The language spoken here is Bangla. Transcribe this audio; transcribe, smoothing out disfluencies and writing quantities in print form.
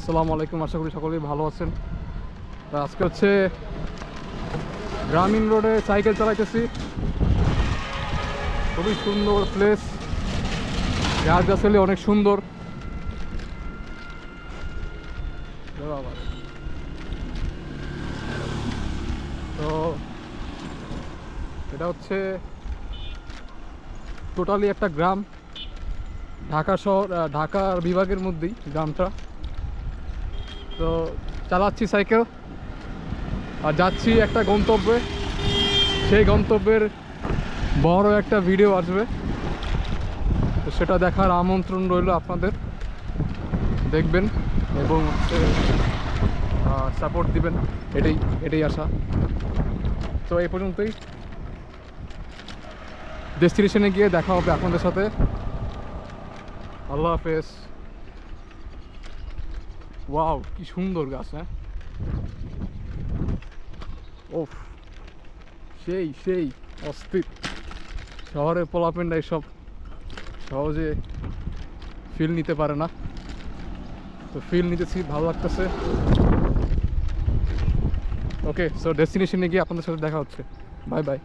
আসসালামু আলাইকুম, আশা করি সকলেই ভালো আছেন। তা আজকে হচ্ছে গ্রামীণ রোডে সাইকেল চালাইতেছি। খুবই সুন্দর প্লেস, গাছগাছালি অনেক সুন্দর। তো এটা হচ্ছে টোটালি একটা গ্রাম, ঢাকা শহর, ঢাকা বিভাগের মধ্যেই গ্রামটা। তো চালাচ্ছি সাইকেল আর যাচ্ছি একটা গন্তব্যে। সেই গন্তব্যের বড় একটা ভিডিও আসবে, তো সেটা দেখার আমন্ত্রণ রইল আপনাদের। দেখবেন এবং সাপোর্ট দিবেন, এটাই আশা। তো এই পর্যন্তই, ডেস্টিনেশনে গিয়ে দেখা হবে আপনাদের সাথে। আল্লাহ হাফেজ। ওয়াও, কি সুন্দর গাছ! হ্যাঁ, ওফ, সেই সেই অস্থির। শহরের পোলাপেন্ডা এসব সহজে ফিল নিতে পারে না, তো ফিল নিতেছি, ভালো লাগতেছে। ওকে, সো ডেস্টিনেশনে গিয়ে আপনাদের সাথে দেখা হচ্ছে। Bye bye.